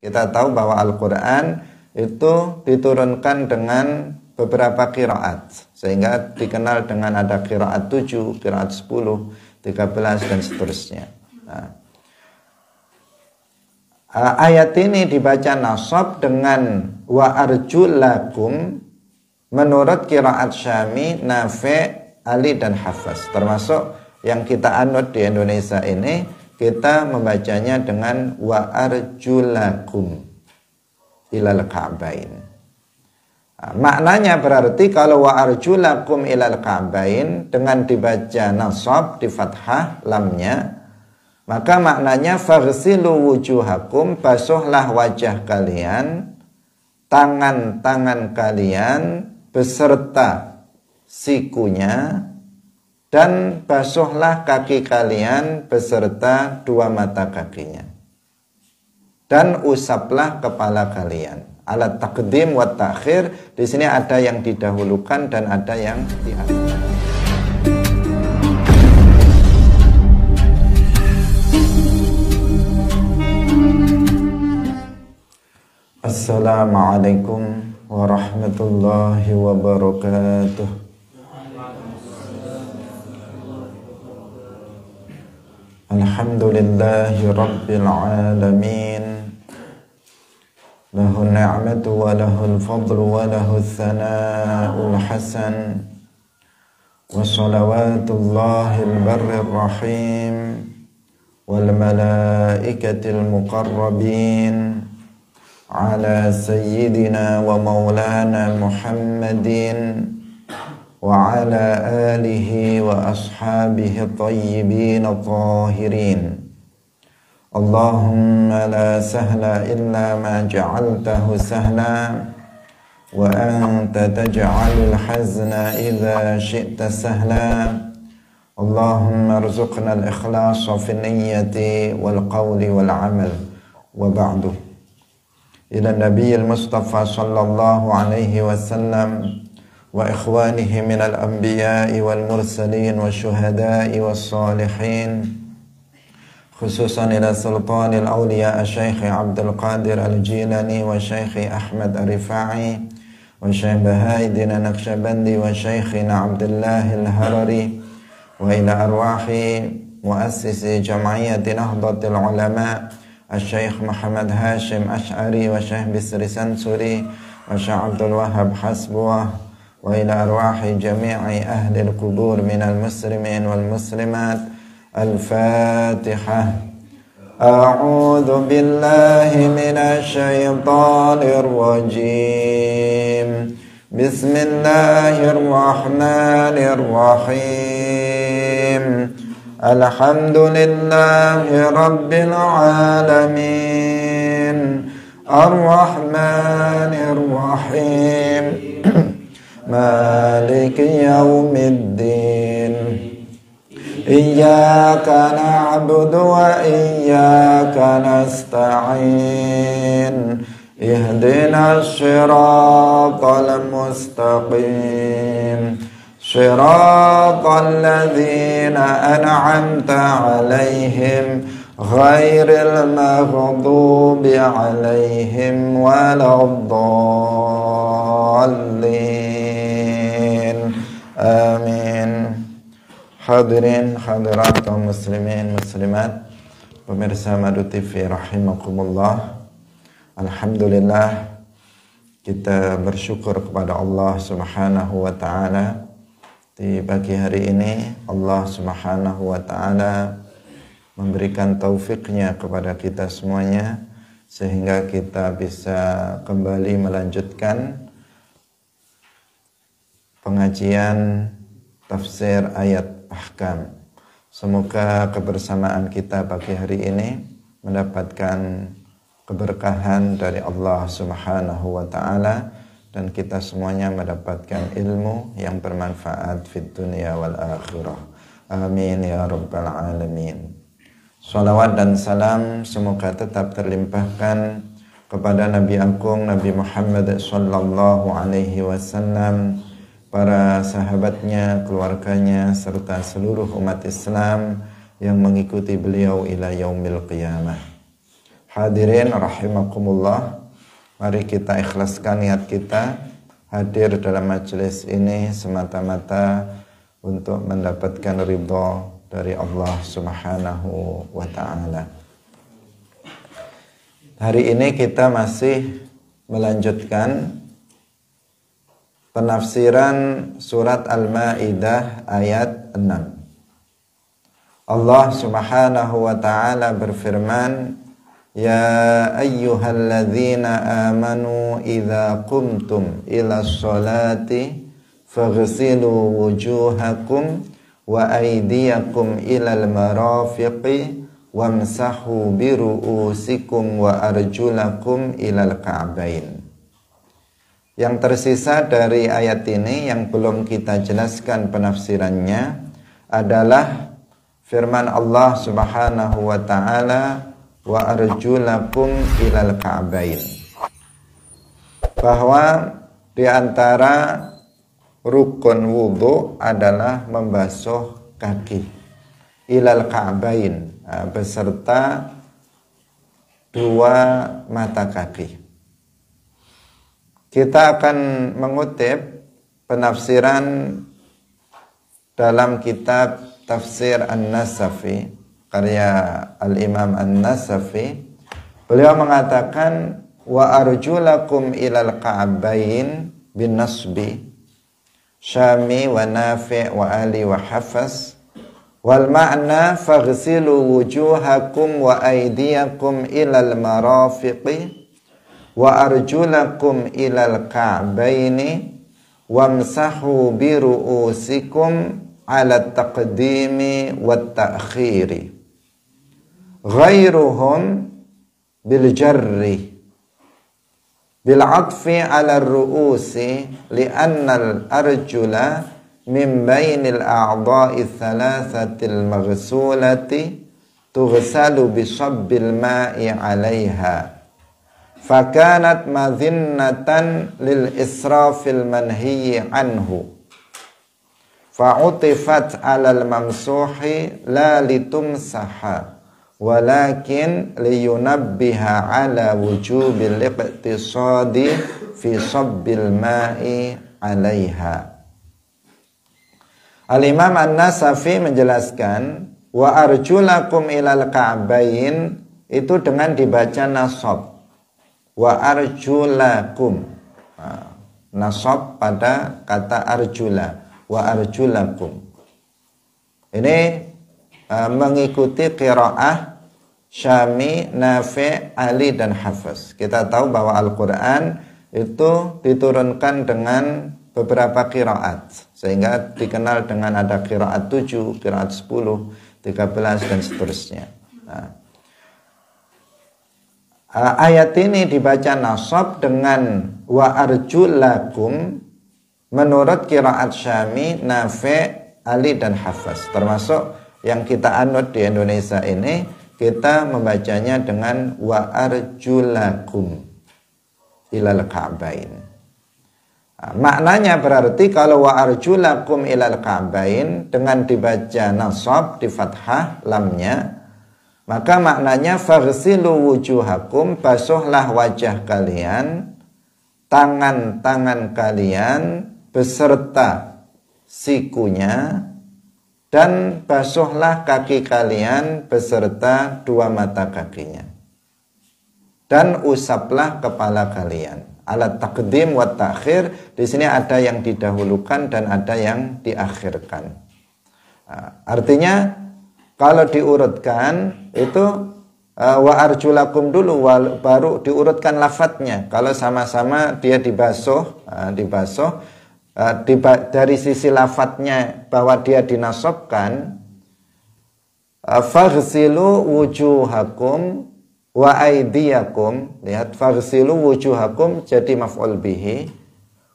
Kita tahu bahwa Al-Quran itu diturunkan dengan beberapa qiraat, sehingga dikenal dengan ada qiraat 7, qiraat 10, 13 dan seterusnya. Nah, ayat ini dibaca nasab dengan wa arjulakum menurut qiraat Syami, Nafi', Ali dan Hafaz. Termasuk yang kita anut di Indonesia ini, kita membacanya dengan wa arjulakum ilal ka'bain. Maknanya berarti kalau wa arjulakum ilal ka'bain dengan dibaca nasab di fathah lamnya, maka maknanya faghsilu wujuhakum, basuhlah wajah kalian, tangan-tangan kalian beserta sikunya, dan basuhlah kaki kalian beserta dua mata kakinya, dan usaplah kepala kalian. Alat takdim wa takhir, di sini ada yang didahulukan dan ada yang diakhirkan. Assalamualaikum warahmatullahi wabarakatuh. Alhamdulillahi rabbil alamin. Lahu ni'matu wa lahul fadlu wa lahul thana'ul hasan. Wa salawatullahil barrir rahim wal malaikatil muqarrabin ala sayyidina wa maulana Muhammadin wa ala alihi wa ashabihi tayyibin tahirin. Allahumma la sahla illa ma ja'altahu sahla wa anta taj'alul hazna idza syi'ta sahla. Allahumma arzuqna al-ikhlasa fi niyyati wal qawli wal amal. Wa ba'du. Ila nabiyil Mustafa sallallahu alaihi wasallam wa ikhwanihi minal anbiya'i wal mursalin wa syuhada'i was salihin, khususan ila sultanil awliya Syekh Abdul Qadir Al-Jilani wa Syekh Ahmad Ar-Rifa'i wa Syekh Bahaidin Naqsyabandi wa Syekhina Abdullah Al-Harari wa ila arwahi muassisi Jam'iyyati Nahdlatul Ulama Syekh Muhammad Hashim Ash'ari wa Syekh Bisri Sansuri wa Syekh Abdul Wahab Hasbuah wa ila arwahi jami'i ahli al-qubur minal muslimin wal muslimat. Al-Fatihah. A'udzu billahi minasy syaithanir rajim. Bismillahirrahmanirrahim. Alhamdulillahi rabbil alamin. Ar-Rahmanir Rahim. Maliki yaumiddin. Iyyaka na'budu wa iyyaka nasta'in. Ihdinas siratal mustaqim. Siratal ladzina an'amta 'alaihim ghairil maghdubi 'alaihim waladdallin. Amin. Hadirin hadirat kaum muslimin muslimat, pemirsa Madu TV rahimakumullah. Alhamdulillah, kita bersyukur kepada Allah Subhanahu wa taala. Di pagi hari ini Allah Subhanahu wa taala memberikan taufiknya kepada kita semuanya, sehingga kita bisa kembali melanjutkan pengajian tafsir ayat ahkam. Semoga kebersamaan kita pagi hari ini mendapatkan keberkahan dari Allah Subhanahu wa taala, dan kita semuanya mendapatkan ilmu yang bermanfaat fid dunya wal akhirah. Amin ya rabbal alamin. Salawat dan salam semoga tetap terlimpahkan kepada Nabi Agung Nabi Muhammad sallallahu alaihi wasallam, para sahabatnya, keluarganya, serta seluruh umat Islam yang mengikuti beliau ila yaumil qiyamah. Hadirin rahimakumullah, mari kita ikhlaskan niat kita hadir dalam majelis ini semata-mata untuk mendapatkan ridha dari Allah Subhanahu wa ta'ala. Hari ini kita masih melanjutkan penafsiran surat Al-Maidah ayat 6. Allah Subhanahu wa ta'ala berfirman, Ya ayyuhalladzina amanu idza qumtum ila sholati faghsilu wujuhakum wa aydiyakum ilal marafiqi wamsahu biru'usikum wa arjulakum ilal ka'bain. Yang tersisa dari ayat ini yang belum kita jelaskan penafsirannya adalah firman Allah Subhanahu wa ta'ala, wa arjulakum ilal ka'bain, bahwa di antara rukun wudu adalah membasuh kaki ilal ka'bain, beserta dua mata kaki. Kita akan mengutip penafsiran dalam kitab Tafsir An-Nasafi karya Al-Imam An-Nasafi. Beliau mengatakan wa arjulakum ilal ka'bain bin nasbi Syami wa Nafi' wa Ali wa Hafaz wal ma'na faghsilu wujuhakum wa aydiyakum ilal marafiqi wa arjulakum ilal ka'baini wamsahu biru'usikum ala taqdimi wa ta'khiri ghairuhum bil jarri bil atfi ala ar-ru'usi li'anna al-arjula min bainil a'dha'i thalathati al-maghsulati tughsalu bi sabbil ma'i 'alayha fakanat madhinnatan lil israfil manhiyyi anhu fa'utifat 'alal mamsuhi la litumsaha walakin liyunabbiha 'ala wujubil iqtisadi fi sabbil ma'i 'alaiha. Al-Imam An-Nasafi menjelaskan wa arjulakum ilal ka'bain itu dengan dibaca nasab. Wa arjulakum, nasab pada kata arjula, wa arjulakum. Ini mengikuti qiraah Syami, Nafi', Ali dan Hafaz. Kita tahu bahwa Al-Quran itu diturunkan dengan beberapa qiraat, sehingga dikenal dengan ada qiraat 7, qiraat 10, 13 dan seterusnya. Ayat ini dibaca nasab dengan wa arjulakum menurut qiraat Syami, Nafi', Ali dan Hafaz. Termasuk yang kita anut di Indonesia ini, kita membacanya dengan wa arjulakum ilal ka'bain. Maknanya berarti kalau wa arjulakum ilal ka'bain dengan dibaca nasab di fathah lamnya, maka maknanya faghsilu wujuhakum, basuhlah wajah kalian, tangan-tangan kalian beserta sikunya, dan basuhlah kaki kalian beserta dua mata kakinya, dan usaplah kepala kalian. Alat taqdim wa ta'khir, di sini ada yang didahulukan dan ada yang diakhirkan. Artinya kalau diurutkan itu wa arjulakum dulu, baru diurutkan lafadznya. Kalau sama-sama dia dibasuh, dari sisi lafadznya bahwa dia dinasobkan, faghsilu wujuhakum wa aydiyakum. Lihat, faghsilu wujuhakum jadi maf'ul bihi,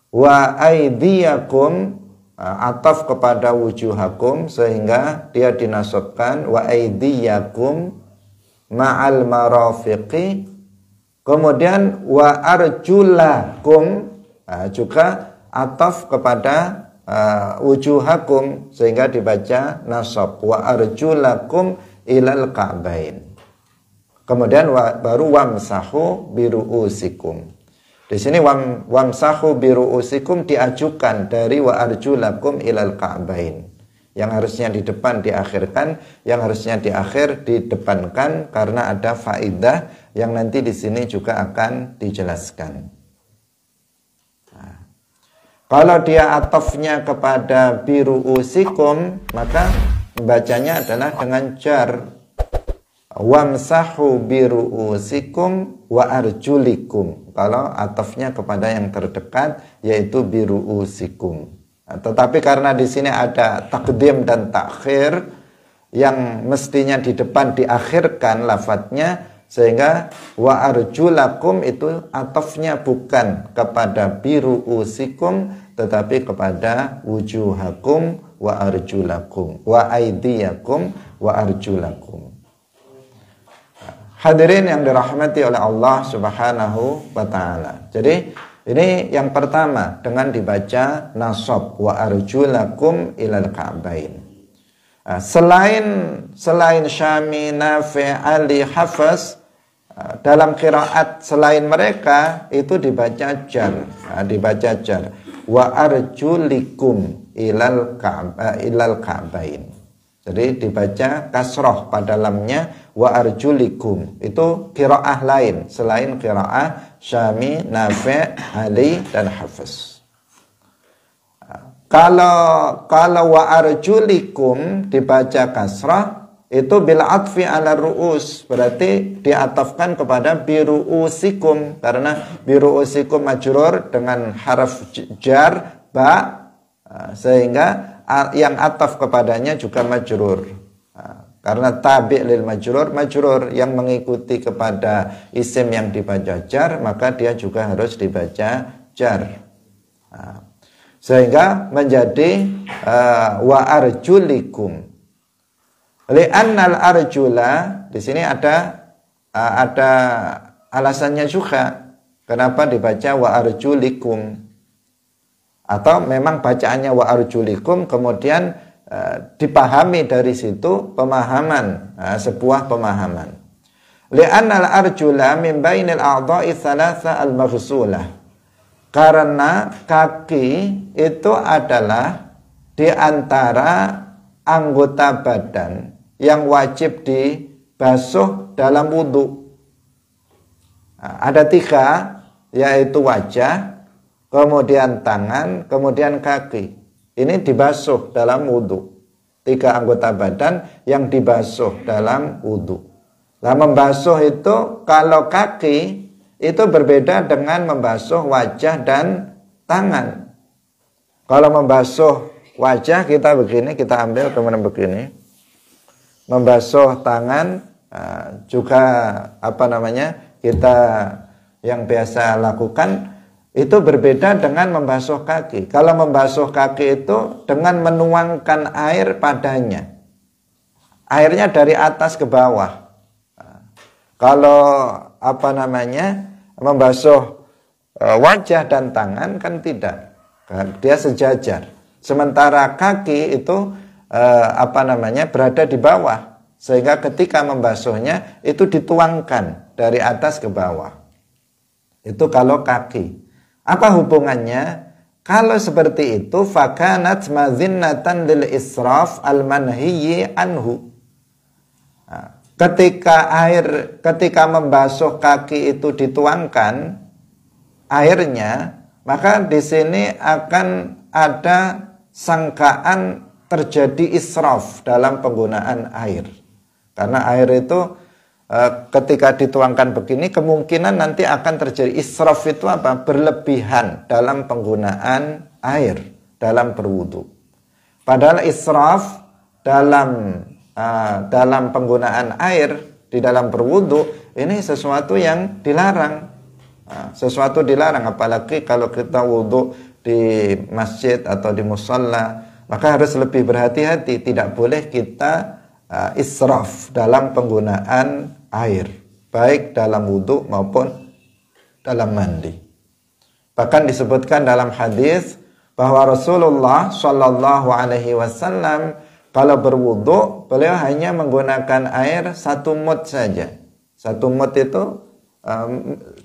wa aydiyakum ataf kepada wujuhakum sehingga dia dinasobkan, wa aydiyakum ma'al marafiqi. Kemudian wa arjulakum juga ataf kepada wujuhakum sehingga dibaca nasab, wa arjulakum ilal ka'bain. Kemudian baru wamsahu biru'usikum. Di sini wamsahu biru'usikum diajukan dari wa arjulakum ilal ka'bain. Yang harusnya di depan diakhirkan, yang harusnya di akhir didepankan karena ada faidah yang nanti di sini juga akan dijelaskan. Nah, kalau dia atofnya kepada biru'usikum, maka bacanya adalah dengan jar. Wamsahu biru'usikum wa arjulikum. Kalau atofnya kepada yang terdekat yaitu biru'usikum. Nah, tetapi karena di sini ada takdim dan takhir yang mestinya di depan diakhirkan lafadznya, sehingga wa arjulakum itu atofnya bukan kepada biru'usikum tetapi kepada wujuhakum wa arjulakum wa aidiyakum wa arjulakum. Hadirin yang dirahmati oleh Allah Subhanahu wa taala. Jadi ini yang pertama dengan dibaca nasab wa arjulakum ilal ka'bain. Selain Syami, Nafi', Ali, Hafs, dalam qiraat selain mereka itu dibaca jar, wa arjulikum ilal ka'bain. Jadi dibaca kasroh pada lamnya wa arjulikum. Itu qiraah lain selain qiraah Syami, Nafi', Ali dan Hafs. Kalau wa arjulikum dibaca kasrah itu bil atfi ala ru'us, berarti diatafkan kepada biru'usikum karena biru'usikum majrur dengan haraf jar ba, sehingga yang ataf kepadanya juga majrur. Karena tabi' lil majrur yang mengikuti kepada isim yang dibaca jar, maka dia juga harus dibaca jar. Sehingga menjadi wa arjulikum. Li'annal arjula, di sini ada alasannya juga kenapa dibaca wa arjulikum. Atau memang bacaannya wa arjulikum kemudian dipahami dari situ pemahaman, sebuah pemahaman. Li'annal arjula min bainil a'dha'i thalatha al-maghsulah. Karena kaki itu adalah di antara anggota badan yang wajib dibasuh dalam wudhu. Ada 3, yaitu wajah, kemudian tangan, kemudian kaki. Ini dibasuh dalam wudhu. 3 anggota badan yang dibasuh dalam wudhu. Nah, membasuh itu kalau kaki itu berbeda dengan membasuh wajah dan tangan. Kalau membasuh wajah kita begini, kita ambil kemudian begini. Membasuh tangan juga kita yang biasa lakukan itu berbeda dengan membasuh kaki. Kalau membasuh kaki itu dengan menuangkan air padanya. Airnya dari atas ke bawah. Kalau membasuh wajah dan tangan kan tidak. Dia sejajar. Sementara kaki itu berada di bawah. Sehingga ketika membasuhnya itu dituangkan dari atas ke bawah. Itu kalau kaki. Apa hubungannya? Kalau seperti itu, fakanat mazinnatan lil israf al-manhiyyi anhu. Ketika membasuh kaki itu dituangkan airnya, maka di sini akan ada sangkaan terjadi israf dalam penggunaan air. Karena air itu ketika dituangkan begini kemungkinan nanti akan terjadi israf itu berlebihan dalam penggunaan air dalam berwudu. Padahal israf dalam penggunaan air di dalam berwudu ini sesuatu yang dilarang. Sesuatu dilarang, apalagi kalau kita wudu di masjid atau di musalla, maka harus lebih berhati-hati, tidak boleh kita israf dalam penggunaan air, baik dalam wudu maupun dalam mandi. Bahkan disebutkan dalam hadis bahwa Rasulullah Shallallahu Alaihi Wasallam kalau berwudu beliau hanya menggunakan air 1 mud saja, 1 Satu mud itu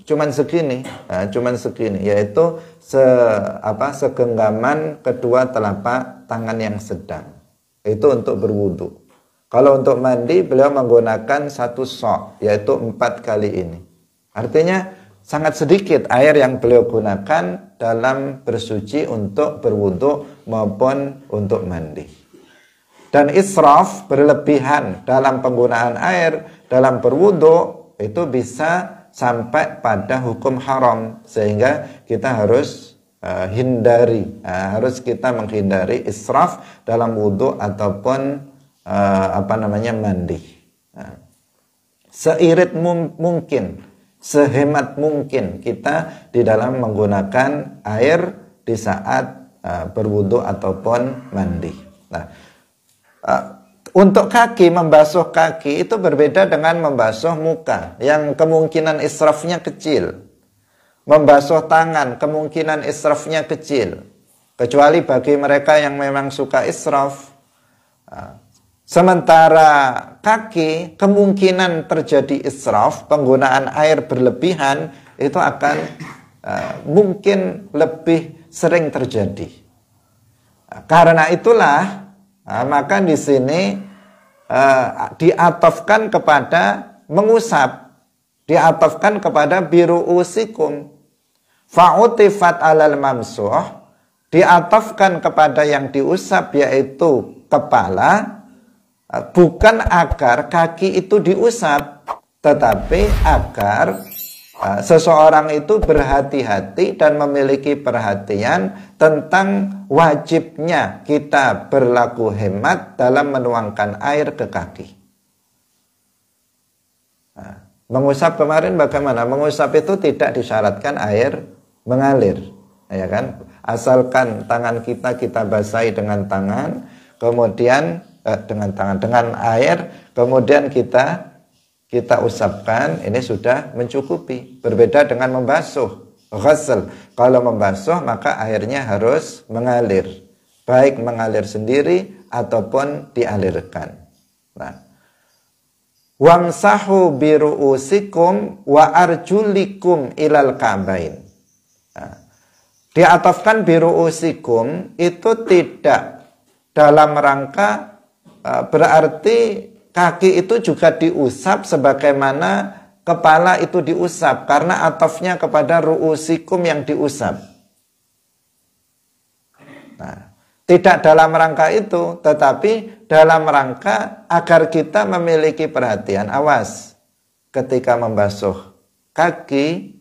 cuman segini, yaitu segenggaman kedua telapak tangan yang sedang. Itu untuk berwudu. Kalau untuk mandi beliau menggunakan 1 sok, yaitu 4 kali ini. Artinya sangat sedikit air yang beliau gunakan dalam bersuci untuk berwudu maupun untuk mandi. Dan israf, berlebihan dalam penggunaan air dalam berwudu itu bisa sampai pada hukum haram, sehingga kita harus harus kita menghindari israf dalam wudu ataupun mandi. Seirit mungkin, sehemat mungkin kita di dalam menggunakan air di saat berwudu ataupun mandi. Nah, untuk kaki, membasuh kaki itu berbeda dengan membasuh muka yang kemungkinan israfnya kecil. Membasuh tangan kemungkinan israfnya kecil, kecuali bagi mereka yang memang suka israf. Sementara kaki kemungkinan terjadi israf, penggunaan air berlebihan itu akan mungkin lebih sering terjadi. Karena itulah maka di sini diatofkan kepada mengusap, diatofkan kepada biru'usikum. Fa'utifat alal mamsuh, diatofkan kepada yang diusap yaitu kepala, bukan agar kaki itu diusap, tetapi agar seseorang itu berhati-hati dan memiliki perhatian tentang wajibnya kita berlaku hemat dalam menuangkan air ke kaki. Mengusap kemarin bagaimana? Mengusap itu tidak disyaratkan air mengalir, ya kan? Asalkan tangan kita basahi dengan tangan, kemudian dengan air, kemudian kita usapkan, ini sudah mencukupi. Berbeda dengan membasuh, ghasl. Kalau membasuh maka airnya harus mengalir, baik mengalir sendiri ataupun dialirkan. Nah, wamsahu biru'usikum wa arjulikum ilal ka'bain. Diatofkan biru'usikum itu tidak dalam rangka berarti kaki itu juga diusap sebagaimana kepala itu diusap, karena atofnya kepada ru'usikum yang diusap. Nah, tidak dalam rangka itu, tetapi dalam rangka agar kita memiliki perhatian. Awas, ketika membasuh kaki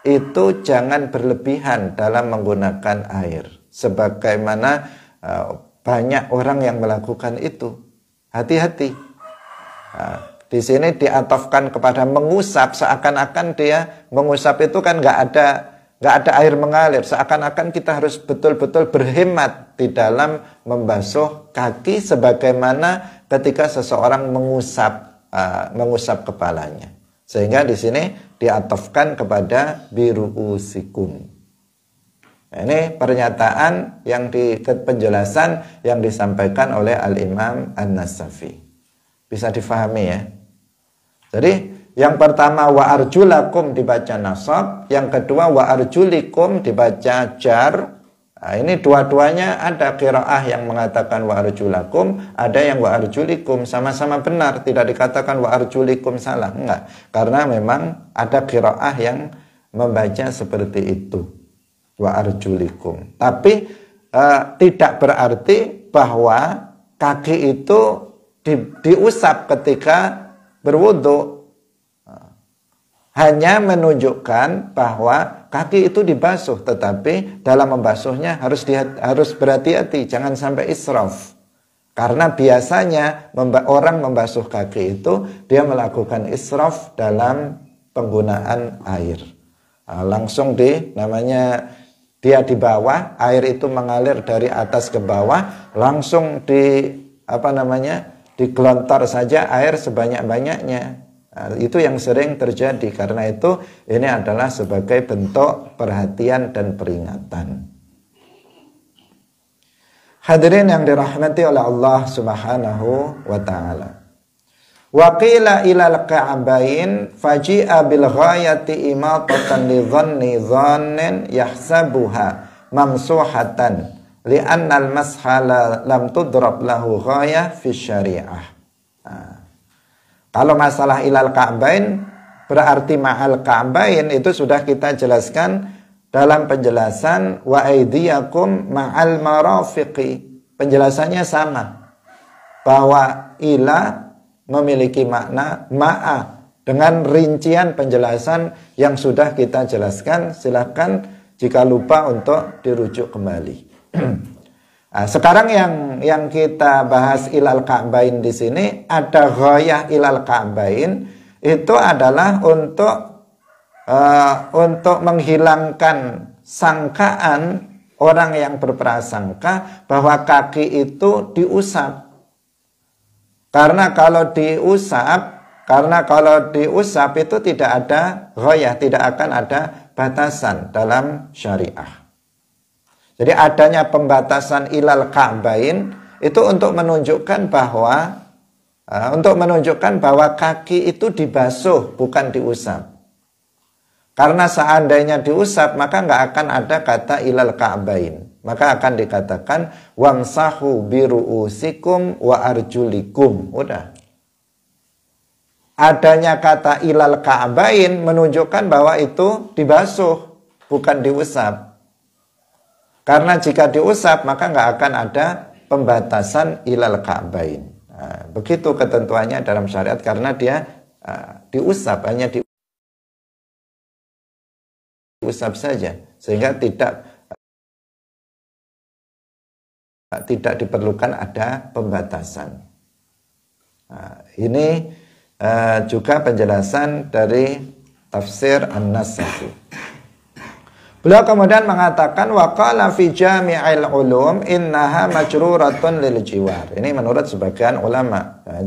itu jangan berlebihan dalam menggunakan air, sebagaimana banyak orang yang melakukan itu. Hati-hati. Di sini diatofkan kepada mengusap, seakan-akan dia mengusap itu kan nggak ada air mengalir, seakan-akan kita harus betul-betul berhemat di dalam membasuh kaki sebagaimana ketika seseorang mengusap kepalanya. Sehingga di sini diatofkan kepada biru'usikum. Nah, ini pernyataan yang penjelasan yang disampaikan oleh Al-Imam An-Nasafi. Bisa difahami ya. Jadi yang pertama wa arjulakum dibaca nasab, yang kedua wa arjulikum dibaca jar. Nah, ini dua-duanya ada qiraah yang mengatakan wa arjulakum, ada yang wa arjulikum, sama-sama benar, tidak dikatakan wa arjulikum salah, enggak. Karena memang ada qiraah yang membaca seperti itu, wa arjulikum. Tapi tidak berarti bahwa kaki itu diusap ketika berwudu. Hanya menunjukkan bahwa kaki itu dibasuh, tetapi dalam membasuhnya harus berhati-hati, jangan sampai israf. Karena biasanya orang membasuh kaki itu dia melakukan israf dalam penggunaan air. Langsung namanya dia di bawah, air itu mengalir dari atas ke bawah, langsung digelontor saja air sebanyak-banyaknya. Itu yang sering terjadi. Karena itu ini adalah sebagai bentuk perhatian dan peringatan. Hadirin yang dirahmati oleh Allah Subhanahu wa ta'ala. Wa qila ilal ka'bain faji'a bil ghayati imatatan li dhanni dhannin yahsabuha mamsuhatan li'anna al-masha lam tudrab lahu ghayah fi syariah. Kalau masalah ilal ka'bain berarti ma'al ka'bain itu sudah kita jelaskan dalam penjelasan wa aydiyakum ma'al marafiqi. Penjelasannya sama, bahwa ila memiliki makna ma'a dengan rincian penjelasan yang sudah kita jelaskan. Silakan jika lupa untuk dirujuk kembali. Nah, sekarang yang kita bahas ilal ka'bain di sini, ada ghayah ilal ka'bain itu adalah untuk menghilangkan sangkaan orang yang berprasangka bahwa kaki itu diusap. Karena kalau diusap itu tidak ada ghayah, tidak akan ada batasan dalam syariah. Jadi adanya pembatasan ilal ka'bain itu untuk menunjukkan bahwa kaki itu dibasuh, bukan diusap. Karena seandainya diusap maka nggak akan ada kata ilal ka'bain. Maka akan dikatakan wamsahu biru'usikum wa arjulikum. Udah. Adanya kata ilal ka'bain menunjukkan bahwa itu dibasuh, bukan diusap. Karena jika diusap maka nggak akan ada pembatasan ilal ka'bain. Nah, begitu ketentuannya dalam syariat, karena dia diusap, hanya diusap saja, sehingga tidak diperlukan ada pembatasan. Nah, ini juga penjelasan dari tafsir An-Nasafi. Beliau kemudian mengatakan wa qala fi jami'il ulum innaha majruratun lil jiwar. Ini menurut sebagian ulama. Nah,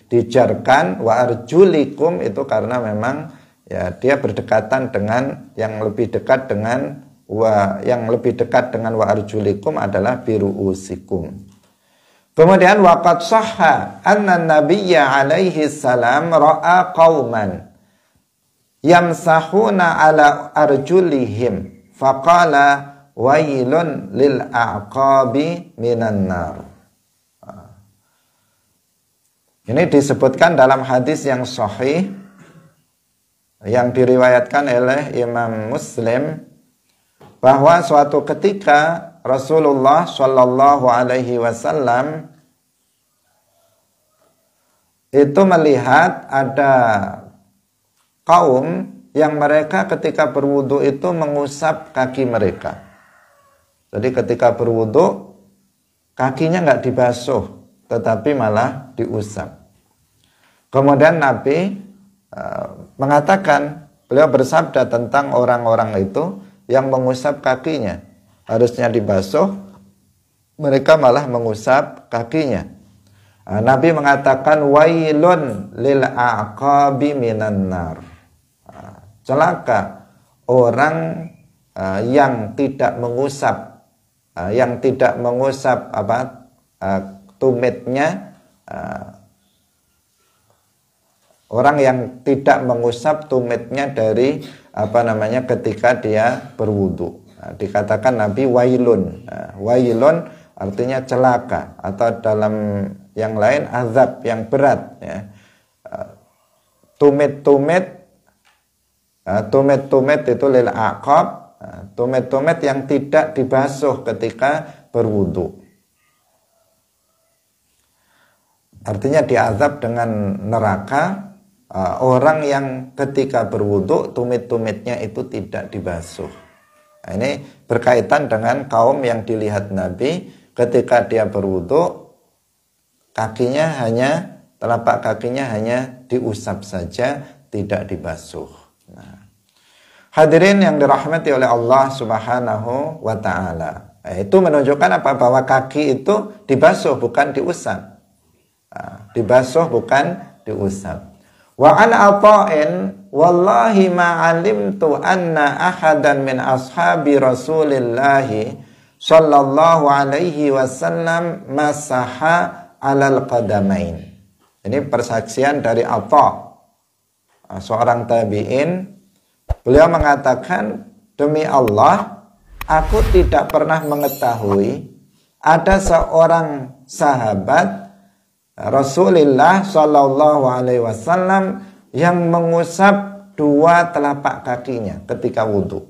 dijarkan wa arjulikum itu karena memang ya dia berdekatan dengan yang lebih dekat dengan wa arjulikum adalah biru'usikum. Kemudian waqad sahha anna nabiyya alaihi salam ra'a qauman yamsahuna ala arjulihim faqala wailun lil a'qabi minan nar. Ini disebutkan dalam hadis yang sahih yang diriwayatkan oleh Imam Muslim, bahwa suatu ketika Rasulullah Shallallahu Alaihi Wasallam itu melihat ada kaum yang mereka ketika berwudu itu mengusap kaki mereka. Jadi ketika berwudu kakinya nggak dibasuh, tetapi malah diusap. Kemudian Nabi mengatakan, beliau bersabda tentang orang-orang itu yang mengusap kakinya, harusnya dibasuh, mereka malah mengusap kakinya. Nabi mengatakan wailun lil aqabi minan nar. Celaka orang yang tidak mengusap tumitnya, orang yang tidak mengusap tumitnya dari ketika dia berwudu. Dikatakan Nabi wailun. Wailun artinya celaka, atau dalam yang lain azab yang berat, ya. Tumit itu lil aqab, tumit yang tidak dibasuh ketika berwudu. Artinya diazab dengan neraka orang yang ketika berwudu tumit-tumitnya itu tidak dibasuh. Nah, ini berkaitan dengan kaum yang dilihat Nabi ketika dia berwudu, telapak kakinya hanya diusap saja, tidak dibasuh. Nah, hadirin yang dirahmati oleh Allah Subhanahu wa taala. Itu menunjukkan apa? Bahwa kaki itu dibasuh, bukan diusap. Dibasuh, bukan diusap. Wa an Ata'in wallahi ma 'alimtu anna ahadan min ashabi Rasulillah sallallahu alaihi wasallam masaha 'alal qadamain. Ini persaksian dari Atha, seorang tabi'in. Beliau mengatakan, demi Allah, aku tidak pernah mengetahui ada seorang sahabat Rasulullah Shallallahu Alaihi Wasallam yang mengusap dua telapak kakinya ketika wudhu.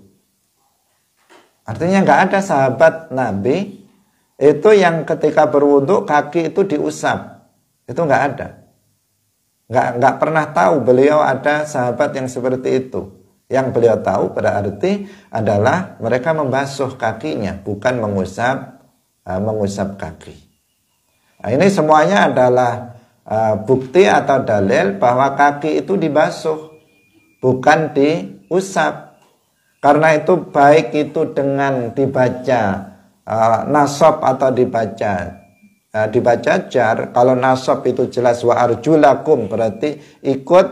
Artinya nggak ada sahabat Nabi itu yang ketika berwudhu kaki itu diusap. Itu nggak ada. Nggak pernah tahu beliau ada sahabat yang seperti itu. Yang beliau tahu berarti adalah mereka membasuh kakinya, bukan mengusap kaki. Nah, ini semuanya adalah bukti atau dalil bahwa kaki itu dibasuh, bukan diusap. Karena itu baik itu dengan dibaca nasab atau dibaca jar. Kalau nasab itu jelas wa arjulakum, berarti ikut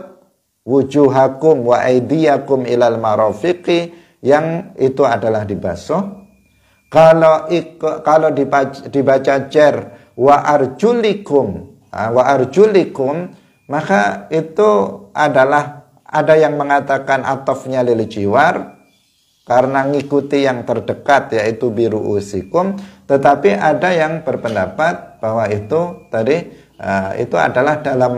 wujuhakum wa aidiyakum ilal marafiqi, yang itu adalah dibasuh. Kalau dibaca jar wa arjulikum, maka itu adalah, ada yang mengatakan atofnya lil jiwar karena ngikuti yang terdekat yaitu biru usikum, tetapi ada yang berpendapat bahwa itu tadi itu adalah dalam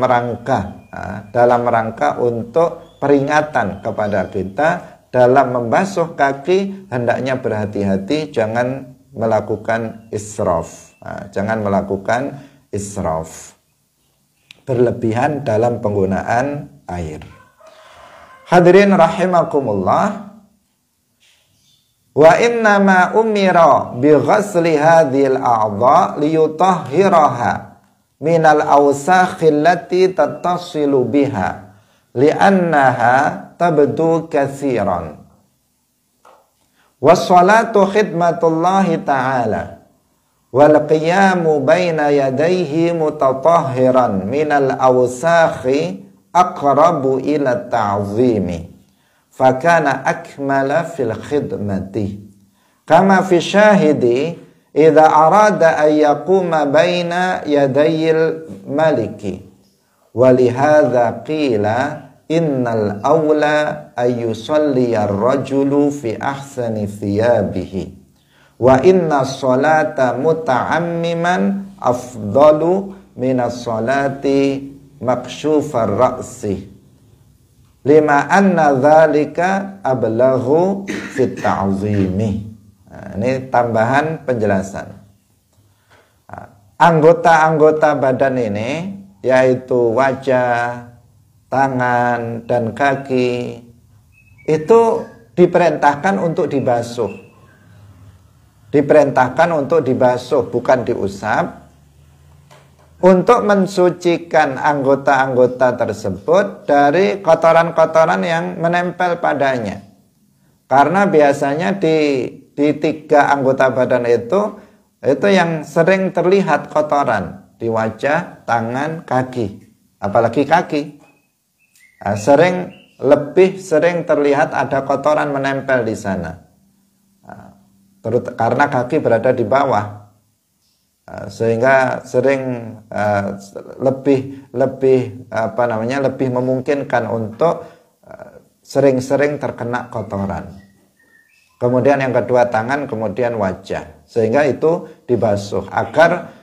rangka untuk peringatan kepada kita dalam membasuh kaki hendaknya berhati-hati, jangan melakukan israf, berlebihan dalam penggunaan air. Hadirin rahimakumullah, wa innama umira bi ghasli hadhil a'dha liyutahhiraha minal awsakhil lati tattasilu biha li'annaha tabdu katsiran. Wassalatu khidmatullahi ta'ala wal qiyamu baina yadayhi mutatahhiran minal awsakhi aqrabu ila ta'zimi fakana akmala fil khidmati kama fi syahidi idza arada an yaquma baina yadayil maliki walihadza qila innal awla ay yusalli ar-rajulu fi ahsani thiyabihi wa inna sholata muta'ammiman afdalu minas sholati makshufar ra'si lima anna dzalika ablaghu fit ta'zimi. Nah, ini tambahan penjelasan. Anggota-anggota badan ini yaitu wajah, tangan, dan kaki itu diperintahkan untuk dibasuh. Diperintahkan untuk dibasuh, bukan diusap, untuk mensucikan anggota-anggota tersebut dari kotoran-kotoran yang menempel padanya. Karena biasanya di tiga anggota badan itu yang sering terlihat kotoran di wajah, tangan, kaki. Apalagi kaki. Nah, lebih sering terlihat ada kotoran menempel di sana. Karena kaki berada di bawah. Sehingga sering lebih memungkinkan untuk sering-sering terkena kotoran. Kemudian yang kedua tangan, kemudian wajah. Sehingga itu dibasuh agar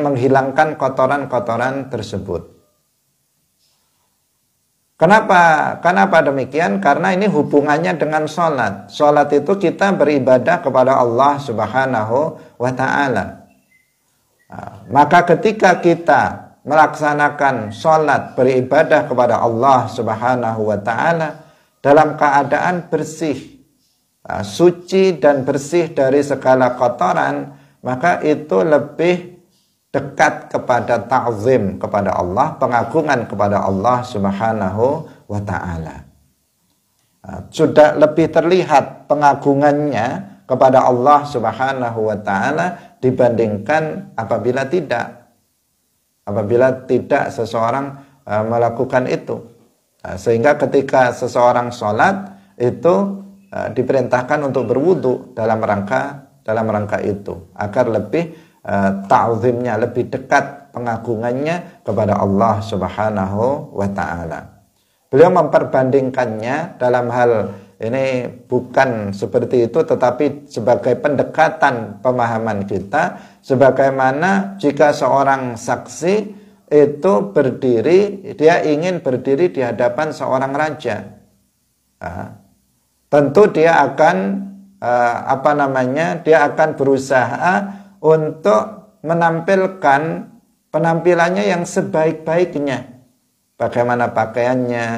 menghilangkan kotoran-kotoran tersebut. Kenapa demikian? Karena ini hubungannya dengan sholat. Sholat itu kita beribadah kepada Allah Subhanahu wa ta'ala. Maka ketika kita melaksanakan sholat, beribadah kepada Allah Subhanahu wa ta'ala dalam keadaan bersih, suci dan bersih dari segala kotoran, maka itu lebih dekat kepada ta'zim kepada Allah, pengagungan kepada Allah Subhanahu wa ta'ala. Sudah lebih terlihat pengagungannya kepada Allah Subhanahu wa ta'ala dibandingkan apabila tidak seseorang melakukan itu. Sehingga ketika seseorang sholat itu diperintahkan untuk berwudu dalam rangka itu agar lebih ta'zimnya, lebih dekat pengagungannya kepada Allah Subhanahu wa taala. Beliau memperbandingkannya dalam hal ini bukan seperti itu, tetapi sebagai pendekatan pemahaman kita, sebagaimana jika seorang saksi itu berdiri, dia ingin berdiri di hadapan seorang raja, tentu dia akan dia akan berusaha untuk menampilkan penampilannya yang sebaik-baiknya. Bagaimana pakaiannya,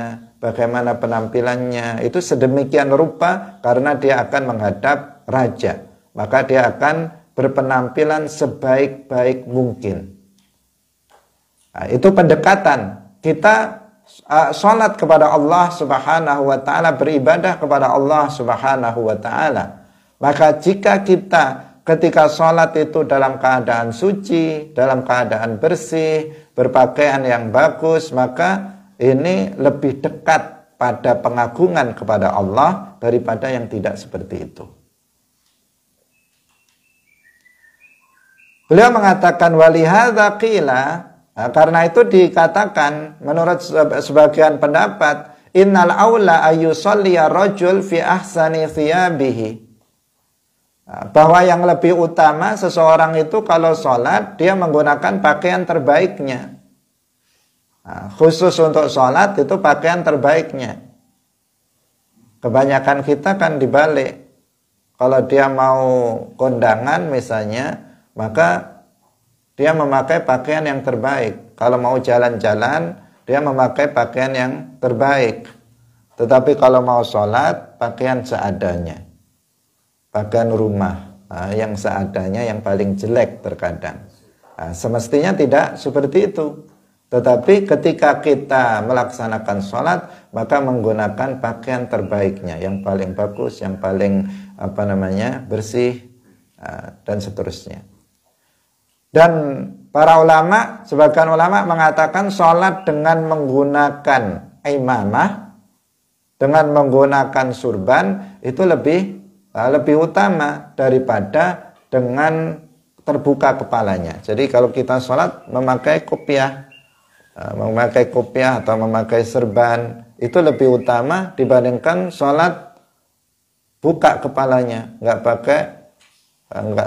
bagaimana penampilannya, itu sedemikian rupa karena dia akan menghadap raja. Maka dia akan berpenampilan sebaik-baik mungkin. Nah, itu pendekatan. Kita sholat kepada Allah Subhanahu wa ta'ala, beribadah kepada Allah Subhanahu wa ta'ala. Maka jika kita ketika sholat itu dalam keadaan suci, dalam keadaan bersih, berpakaian yang bagus, maka ini lebih dekat pada pengagungan kepada Allah daripada yang tidak seperti itu. Beliau mengatakan walihadza qila, karena itu dikatakan menurut sebagian pendapat, innal aula ayyusalliya rajul fi ahsani thiyabihi, bahwa yang lebih utama seseorang itu kalau sholat dia menggunakan pakaian terbaiknya. Khusus untuk sholat itu pakaian terbaiknya. Kebanyakan kita kan dibalik. Kalau dia mau kondangan misalnya, maka dia memakai pakaian yang terbaik. Kalau mau jalan-jalan, dia memakai pakaian yang terbaik. Tetapi kalau mau sholat, pakaian seadanya. Pakaian rumah yang seadanya, yang paling jelek terkadang. Semestinya tidak seperti itu. Tetapi ketika kita melaksanakan sholat, maka menggunakan pakaian terbaiknya, yang paling bagus, yang paling bersih, dan seterusnya. Dan para ulama, sebagian ulama mengatakan sholat dengan menggunakan imamah, dengan menggunakan surban itu lebih utama daripada dengan terbuka kepalanya. Jadi kalau kita sholat memakai kopiah atau memakai serban, itu lebih utama dibandingkan sholat buka kepalanya, nggak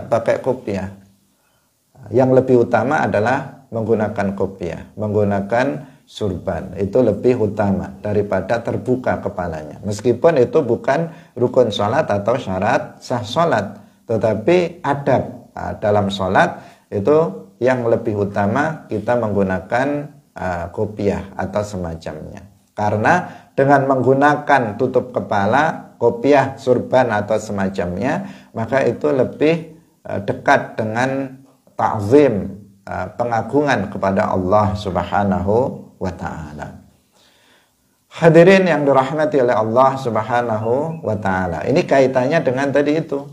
pakai kopiah. Yang lebih utama adalah menggunakan kopiah, menggunakan surban. Itu lebih utama daripada terbuka kepalanya. Meskipun itu bukan rukun sholat atau syarat sah sholat, tetapi adab dalam sholat itu yang lebih utama kita menggunakan kopiah atau semacamnya. Karena dengan menggunakan tutup kepala, kopiah, surban atau semacamnya, maka itu lebih dekat dengan ta'zim, pengagungan kepada Allah Subhanahu wa ta'ala. Hadirin yang dirahmati oleh Allah Subhanahu wa ta'ala. Ini kaitannya dengan tadi itu,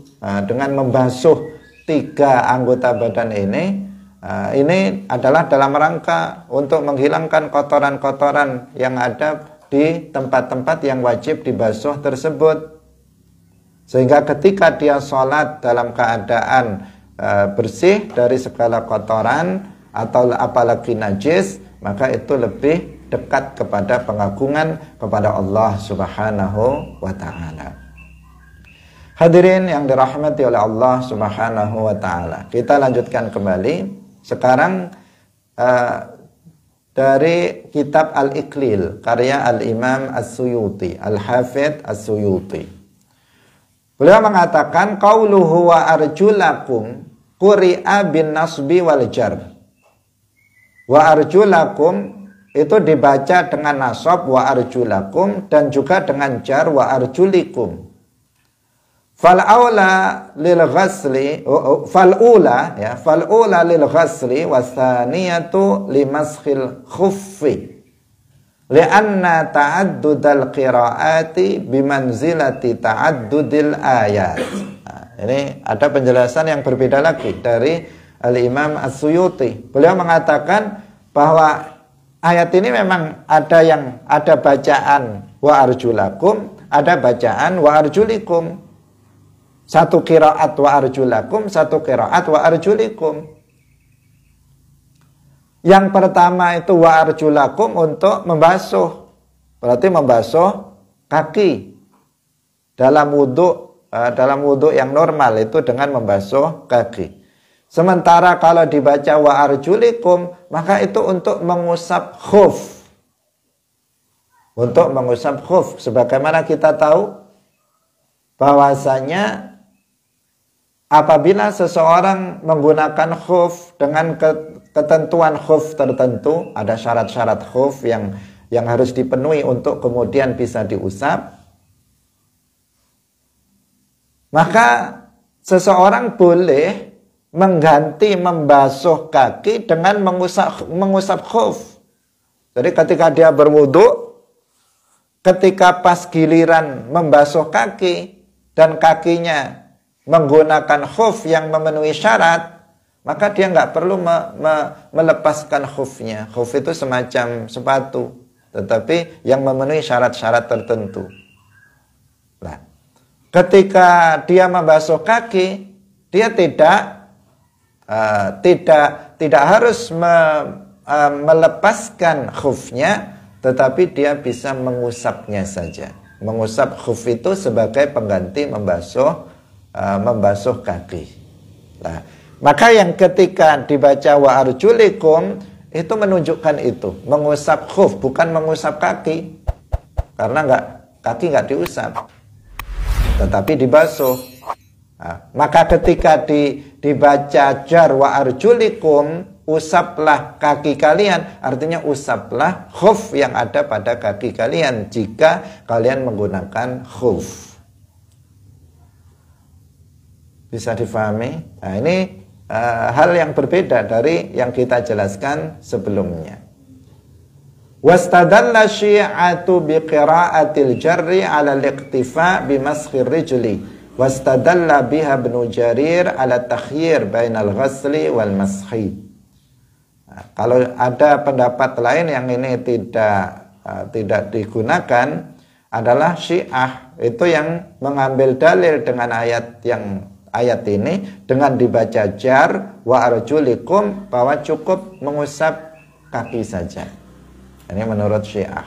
dengan membasuh 3 anggota badan ini adalah dalam rangka untuk menghilangkan kotoran-kotoran yang ada di tempat-tempat yang wajib dibasuh tersebut. Sehingga ketika dia sholat dalam keadaan bersih dari segala kotoran atau apalagi najis, maka itu lebih dekat kepada pengagungan kepada Allah Subhanahu wa ta'ala. Hadirin yang dirahmati oleh Allah Subhanahu wa ta'ala, kita lanjutkan kembali sekarang dari kitab Al-Iqlil karya Al-Imam As-Suyuti, Al-Hafidh As-Suyuti. Beliau mengatakan qauluhu wa arjulakum quri'a bin nasbi wal jar. Wa arjulakum itu dibaca dengan nasab wa arjulakum, dan juga dengan jar wa arjulikum. Fal aula lil ghasli fal ula lil ghasli wasaniyatu limaskhil khuffi lianna ta'addudal qiraati bimanzilati ta'addudil ayat. Ini ada penjelasan yang berbeda lagi dari Al-Imam As-Suyuti. Beliau mengatakan bahwa ayat ini memang ada bacaan wa arjulakum, ada bacaan wa arjulikum. Satu qiraat wa arjulakum, satu qiraat wa arjulikum. Yang pertama itu wa arjulakum untuk membasuh. Berarti membasuh kaki. Dalam wudhu yang normal itu dengan membasuh kaki. Sementara kalau dibaca wa arjulikum, maka itu untuk mengusap khuf. Untuk mengusap khuf. Sebagaimana kita tahu bahwasanya apabila seseorang menggunakan khuf dengan ketentuan khuf tertentu, ada syarat-syarat khuf yang harus dipenuhi untuk kemudian bisa diusap, maka seseorang boleh mengganti membasuh kaki dengan mengusap khuf. Jadi ketika dia berwudu, ketika pas giliran membasuh kaki dan kakinya menggunakan khuf yang memenuhi syarat, maka dia nggak perlu melepaskan khufnya. Khuf itu semacam sepatu, tetapi yang memenuhi syarat-syarat tertentu. Nah, ketika dia membasuh kaki, dia tidak harus melepaskan khufnya, tetapi dia bisa mengusapnya saja. Mengusap khuf itu sebagai pengganti membasuh kaki. Nah, maka yang ketika dibaca wa arjulikum itu menunjukkan itu, mengusap khuf, bukan mengusap kaki. Karena kaki nggak diusap, tetapi dibasuh. Nah, maka ketika dibaca jar wa arjulikum, usaplah kaki kalian, artinya usaplah khuf yang ada pada kaki kalian jika kalian menggunakan khuf. Bisa difahami? Nah, ini hal yang berbeda dari yang kita jelaskan sebelumnya. Wastadalla syi'atu biqira'atil jarri 'ala al-iqtifa bimaskhir rijli. Wastadalla biha Ibnu Jarir 'ala takhyir bainal ghasli wal mashi. Nah, kalau ada pendapat lain yang ini tidak digunakan adalah Syiah, itu yang mengambil dalil dengan ayat ini dengan dibaca jar wa arjulikum, bahwa cukup mengusap kaki saja. Ini menurut Syiah.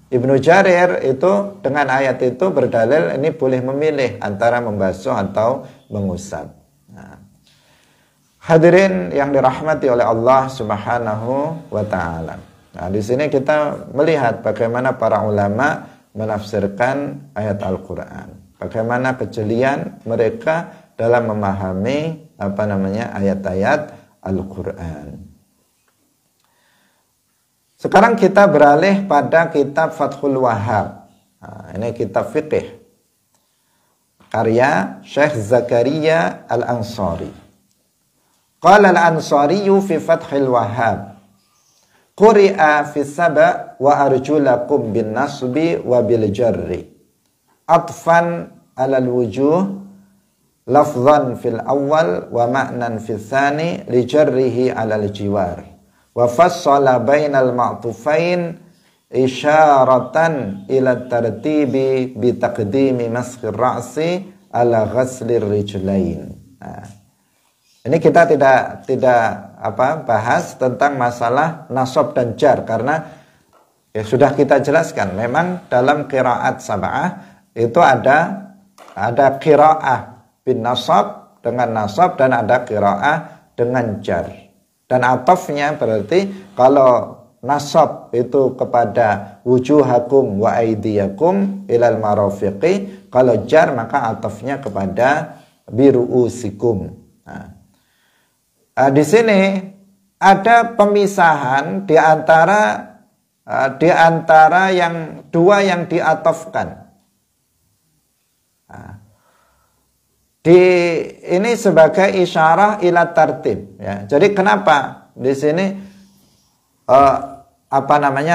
Ibnu Jarir itu dengan ayat itu berdalil ini boleh memilih antara membasuh atau mengusap. Nah, hadirin yang dirahmati oleh Allah Subhanahu wa taala. Nah, di sini kita melihat bagaimana para ulama menafsirkan ayat Al-Qur'an. Bagaimana kejelian mereka dalam memahami ayat-ayat Al-Qur'an. Sekarang kita beralih pada kitab Fathul Wahhab. Nah, ini kitab fiqih karya Syekh Zakaria Al-Ansari. Qala Al-Ansari fi Fathil Wahhab, quri'a fi saba wa arjulakum bin nasbi wa bil jarri atfan alal wujuh lafzan fil awal wa ma'nan fil thani li jarrihi alal jiwar. Wa fassala bainal ma'tufain isyaratan ila tartibi bi taqdimi maskhir ra'si ala ghaslir rijlain. Nah, ini kita tidak bahas tentang masalah nasab dan jar karena sudah kita jelaskan. Memang dalam qiraat sab'ah itu ada qiraah bin nasab dengan nasab dan ada qiraah dengan jar. Dan atafnya berarti kalau nasab itu kepada wujuhakum wa aidiyakum ilal marafiqi, kalau jar maka atafnya kepada biru'usikum. Nah, di sini ada pemisahan di antara yang dua yang diatafkan. Nah, ini sebagai isyarah ila tartib, ya. Jadi kenapa di sini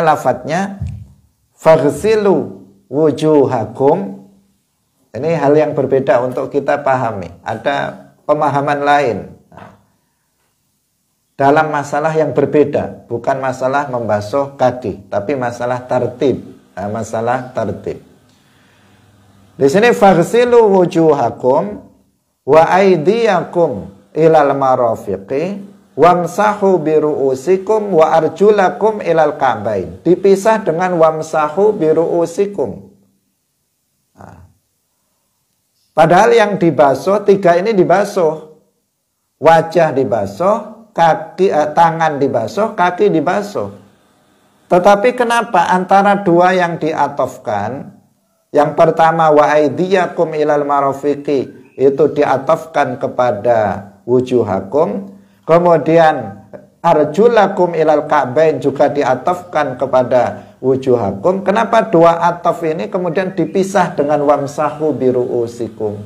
lafadznya faghsilu wujuhakum, ini hal yang berbeda untuk kita pahami. Ada pemahaman lain dalam masalah yang berbeda, bukan masalah membasuh kaki, tapi masalah tartib, masalah tartib. Di sini faghsilu wujuhakum wa aidiyakum ilal marafiqi, wamsahu biru'usikum wa arjulakum ilal ka'bain. Dipisah dengan wamsahu biru'usikum. Padahal yang dibasuh, 3 ini dibasuh. Wajah dibasuh, kaki, tangan dibasuh, kaki dibasuh. Tetapi kenapa antara 2 yang diatofkan, yang pertama wa aidiyakum ilal marafiqi, itu diatofkan kepada wujuhakum, kemudian arjulakum ilal ka'bain juga diatofkan kepada wujuhakum. Kenapa 2 atof ini kemudian dipisah dengan wamsahu biru'usikum?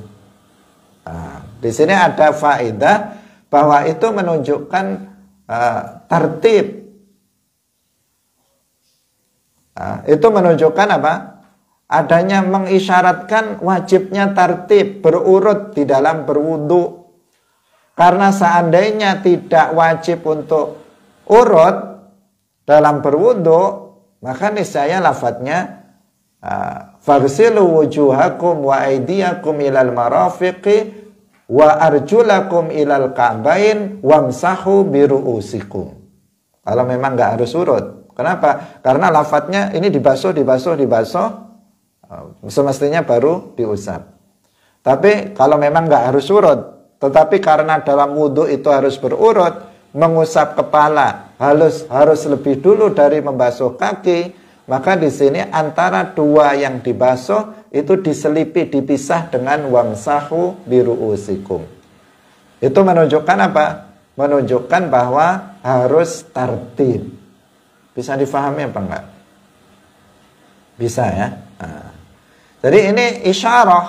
Di sini ada faedah bahwa itu menunjukkan tertib. Itu menunjukkan apa? Adanya mengisyaratkan wajibnya tertib, berurut di dalam berwudu. Karena seandainya tidak wajib untuk urut dalam berwudu, maka niscaya lafadznya faghsilu wujuhakum wa aydiyakum ilal marafiqi wa arjulakum ilal ka'bain wamsahu biru'usikum. Kalau memang nggak harus urut. Kenapa? Karena lafadznya ini dibasuh, semestinya baru diusap. Tapi kalau memang nggak harus urut, tetapi karena dalam wudhu itu harus berurut, mengusap kepala harus lebih dulu dari membasuh kaki, maka di sini antara 2 yang dibasuh itu diselipi, dipisah dengan wamsahu biru'usikum. Itu menunjukkan apa? Menunjukkan bahwa harus tertib. Bisa difahami apa enggak? Bisa ya. Jadi ini isyarah.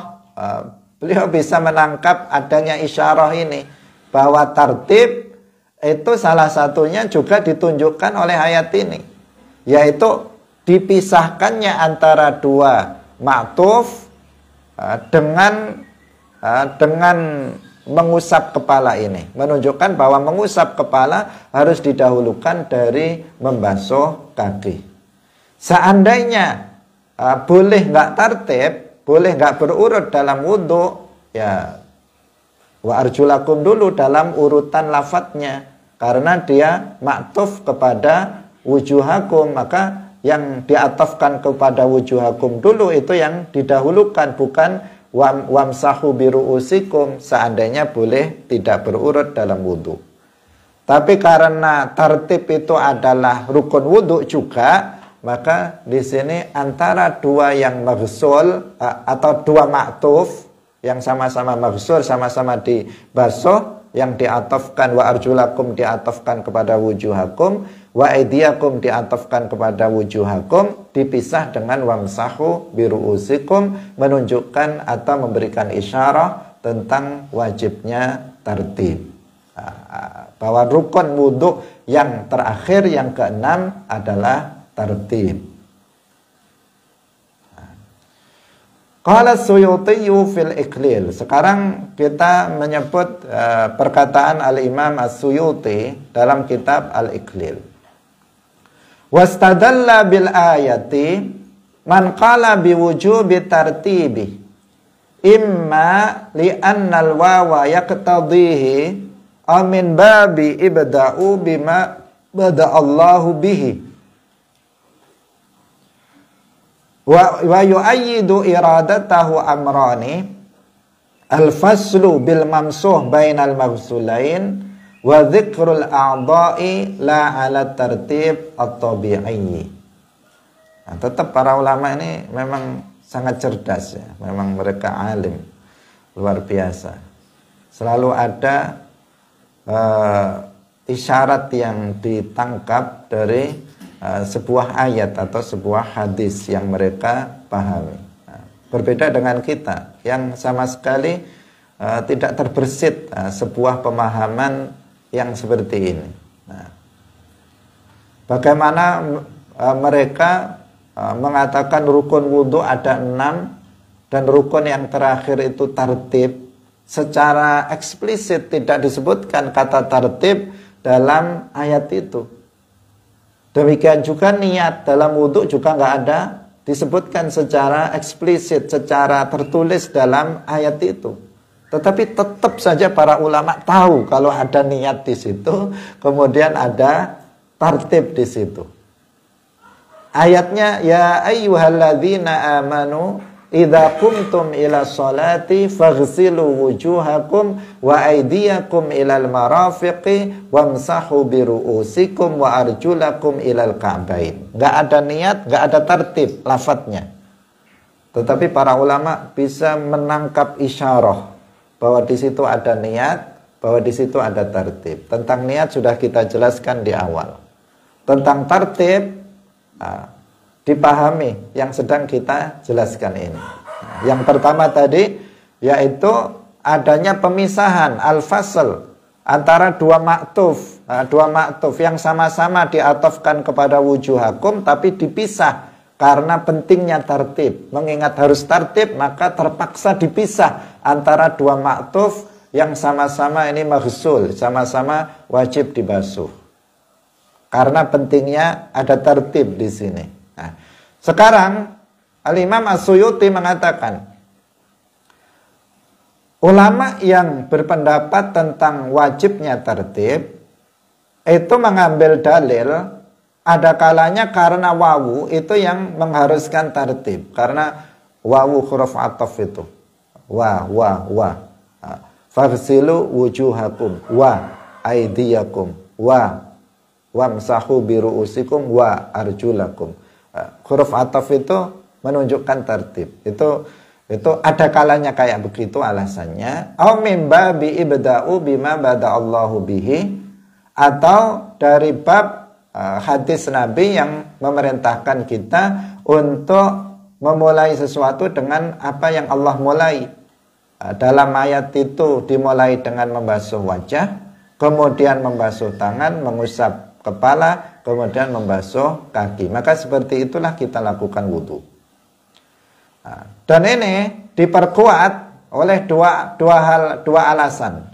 Beliau bisa menangkap adanya isyarah ini, bahwa tertib itu salah satunya juga ditunjukkan oleh ayat ini, yaitu dipisahkannya antara 2 ma'tuf dengan mengusap kepala ini, menunjukkan bahwa mengusap kepala harus didahulukan dari membasuh kaki. Seandainya boleh nggak tertib, boleh nggak berurut dalam wudhu, ya wa arjulakum dulu dalam urutan lafadznya, karena dia maktuf kepada wujuhakum, maka yang diatofkan kepada wujuhakum dulu itu yang didahulukan, bukan wamsahu biru'usikum seandainya boleh tidak berurut dalam wudhu. Tapi karena tertib itu adalah rukun wudhu juga, maka di sini antara 2 yang maghsul atau 2 maktuf yang sama-sama maghsul, sama-sama dibasuh, yang diatofkan wa arjulakum diatofkan kepada wujuhakum, wa aidiyakum diatofkan kepada wujuhakum, dipisah dengan wamsahu biru'usikum, menunjukkan atau memberikan isyarah tentang wajibnya tertib. Bahwa rukun wudhu yang terakhir, yang ke-6 adalah tertib. Qala Suyuti fil Iqlil. Sekarang kita menyebut perkataan Al-Imam As-Suyuti dalam kitab Al-Iqlil. Wastadalla bil ayati man qala biwujubi tartibi imma li'anna al-wawa yaqtadihi amin babi ibda'u bima bada'allahu bihi wa yu'ayyidu iradatahu amrani al-faslu bil mamsuh bainal maghsulain wa dzikrul a'dha'i la ala tartib at-tabi'i. Nah, tetap para ulama ini memang sangat cerdas ya, memang mereka alim luar biasa. Selalu ada isyarat yang ditangkap dari sebuah ayat atau sebuah hadis yang mereka pahami. Nah, berbeda dengan kita yang sama sekali tidak terbersit sebuah pemahaman yang seperti ini. Nah, bagaimana mereka mengatakan rukun wudhu ada 6 dan rukun yang terakhir itu tartib, secara eksplisit tidak disebutkan kata tartib dalam ayat itu. Demikian juga niat dalam wudhu juga nggak ada disebutkan secara eksplisit, secara tertulis dalam ayat itu. Tetapi tetap saja para ulama tahu kalau ada niat di situ, kemudian ada tartib di situ. Ayatnya, ya ayyuhalladzina amanu idza qumtum ila sholati faghsilu wujuhakum wa aydiyakum ilal marafiqi wamsahu biru'usikum wa arjulakum ilal ka'bain. Enggak ada niat, enggak ada tartib lafadznya. Tetapi para ulama bisa menangkap isyarah bahwa di situ ada niat, bahwa di situ ada tartib. Tentang niat sudah kita jelaskan di awal. Tentang tartib dipahami yang sedang kita jelaskan ini. Yang pertama tadi yaitu adanya pemisahan al-fasl antara dua maktuf yang sama-sama diatofkan kepada wujuhakum tapi dipisah karena pentingnya tartib. Mengingat harus tartib, maka terpaksa dipisah antara dua maktuf yang sama-sama ini maghsul, sama-sama wajib dibasuh. Karena pentingnya ada tartib di sini. Nah, sekarang Al-Imam As-Suyuti mengatakan, ulama yang berpendapat tentang wajibnya tartib itu mengambil dalil ada kalanya karena wawu itu yang mengharuskan tartib. Karena wawu huruf ataf itu. Wa. Faghsilu wujuhakum. Wa aydiyakum. Wamsahu biru'usikum. Wa arjulakum. Huruf ataf itu menunjukkan tartib. Itu ada kalanya kayak begitu alasannya. Au mim babi ibda'u bima bada'allahu bihi. Atau dari bab hadis Nabi yang memerintahkan kita untuk memulai sesuatu dengan apa yang Allah mulai. Dalam ayat itu dimulai dengan membasuh wajah, kemudian membasuh tangan, mengusap kepala, kemudian membasuh kaki. Maka seperti itulah kita lakukan wudhu. Dan ini diperkuat oleh dua alasan.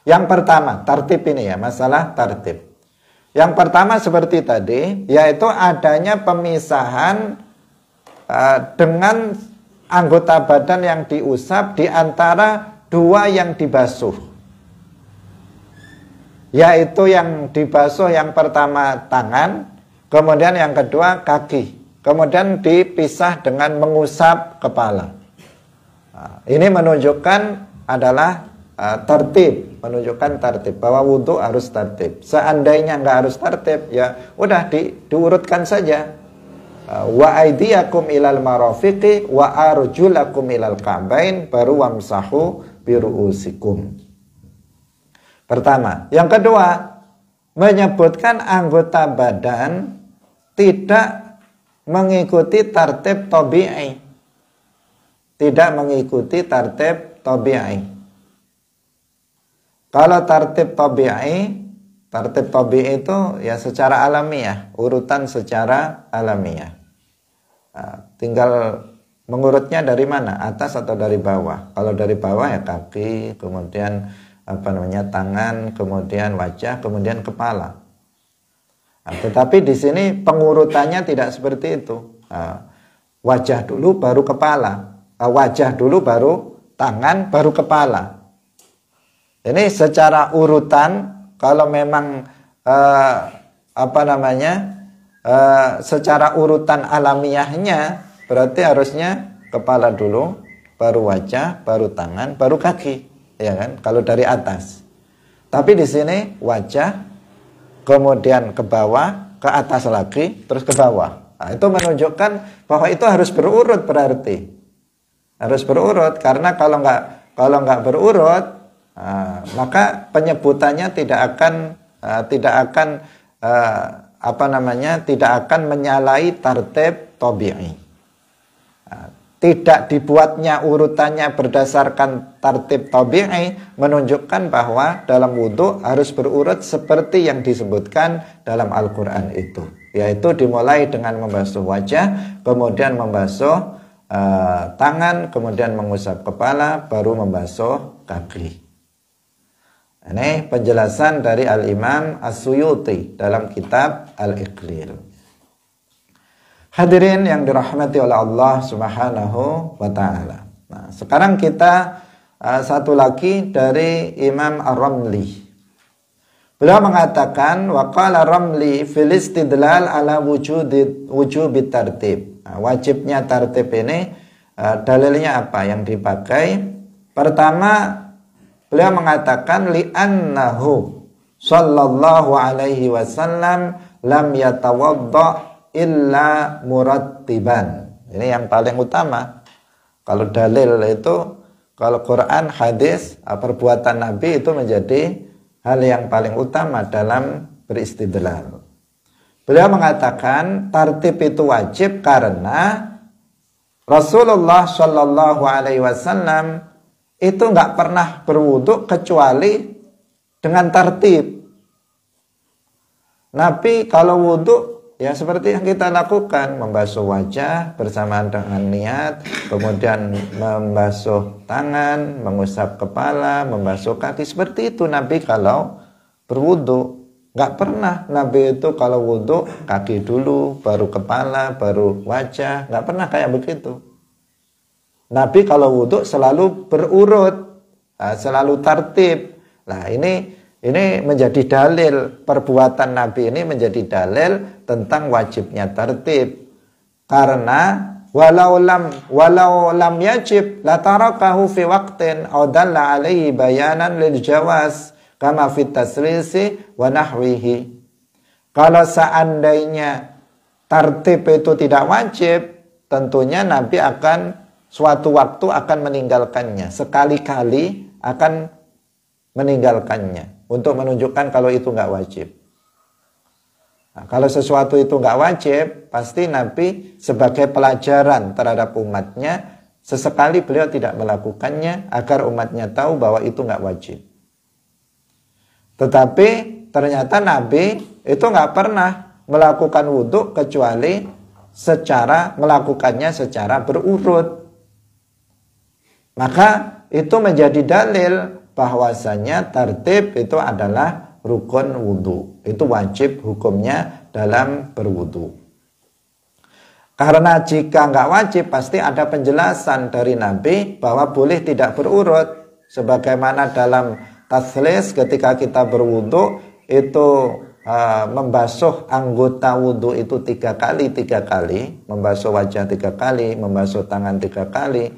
Yang pertama, tartib ini ya, masalah tartib. Yang pertama seperti tadi, yaitu adanya pemisahan dengan anggota badan yang diusap di antara dua yang dibasuh. Yaitu yang dibasuh yang pertama tangan, kemudian yang kedua kaki. Kemudian dipisah dengan mengusap kepala. Ini menunjukkan adalah tertib, menunjukkan tertib bahwa wudhu harus tertib. Seandainya nggak harus tertib, ya udah diurutkan saja. Wa aydiyakum ilal marafiqi wa arjulakum ilal ka'bain baru wamsahu biru'usikum. Pertama, yang kedua menyebutkan anggota badan tidak mengikuti tartib tabi'i. Tidak mengikuti tartib tabi'i. Kalau tartib tabi'i itu ya secara alamiah, urutan secara alamiah. Tinggal mengurutnya dari mana, atas atau dari bawah. Kalau dari bawah ya kaki, kemudian tangan, kemudian wajah, kemudian kepala. Tetapi di sini pengurutannya tidak seperti itu. Wajah dulu baru kepala, wajah dulu baru tangan, baru kepala. Ini secara urutan, kalau memang secara urutan alamiahnya berarti harusnya kepala dulu, baru wajah, baru tangan, baru kaki, ya kan? Kalau dari atas. Tapi di sini wajah, kemudian ke bawah, ke atas lagi, terus ke bawah. Nah, itu menunjukkan bahwa itu harus berurut berarti. Harus berurut karena kalau nggak berurut, maka penyebutannya tidak akan menyalahi tartib tabi'i. Tidak dibuatnya urutannya berdasarkan tartib tabi'i menunjukkan bahwa dalam wudhu harus berurut seperti yang disebutkan dalam Al-Quran itu, yaitu dimulai dengan membasuh wajah, kemudian membasuh tangan, kemudian mengusap kepala, baru membasuh kaki. Ini penjelasan dari Al-Imam As-Suyuti dalam kitab Al-Iqlil. Hadirin yang dirahmati oleh Allah Subhanahu wa ta'ala. Nah, sekarang kita satu lagi dari Imam Ar-Ramli. Beliau mengatakan waqala Ramli fil istidlal ala wujubit tartib. Wajibnya tartib ini dalilnya apa yang dipakai? Pertama, beliau mengatakan li'annahu sallallahu alaihi wasallam lam yatawadda illa murattiban. Ini yang paling utama. Kalau dalil itu, kalau Quran, hadis, perbuatan Nabi itu menjadi hal yang paling utama dalam beristidlal. Beliau mengatakan tartib itu wajib karena Rasulullah Shallallahu Alaihi Wasallam itu nggak pernah berwudu kecuali dengan tartib. Nabi kalau wudu ya seperti yang kita lakukan, membasuh wajah bersamaan dengan niat, kemudian membasuh tangan, mengusap kepala, membasuh kaki. Seperti itu Nabi kalau berwudu. Nggak pernah Nabi itu kalau wudu kaki dulu, baru kepala, baru wajah. Nggak pernah kayak begitu. Nabi kalau wudu selalu berurut, selalu tertib. Nah ini menjadi dalil, perbuatan Nabi ini menjadi dalil tentang wajibnya tertib. Karena walau lam yajib la tarakahu fi waqtin aw dalla alaihi bayanan lil jawaz kama fit taslisi wa nahwihi. Kalau seandainya tertib itu tidak wajib, tentunya Nabi akan suatu waktu akan meninggalkannya, sekali-kali akan meninggalkannya untuk menunjukkan kalau itu nggak wajib. Nah, kalau sesuatu itu nggak wajib, pasti Nabi sebagai pelajaran terhadap umatnya, sesekali beliau tidak melakukannya agar umatnya tahu bahwa itu nggak wajib. Tetapi ternyata Nabi itu nggak pernah melakukan wudhu kecuali melakukannya secara berurut. Maka itu menjadi dalil bahwasanya tertib itu adalah rukun wudhu. Itu wajib hukumnya dalam berwudhu. Karena jika nggak wajib pasti ada penjelasan dari Nabi bahwa boleh tidak berurut. Sebagaimana dalam taslis ketika kita berwudhu itu membasuh anggota wudhu itu 3 kali, membasuh wajah 3 kali, membasuh tangan 3 kali.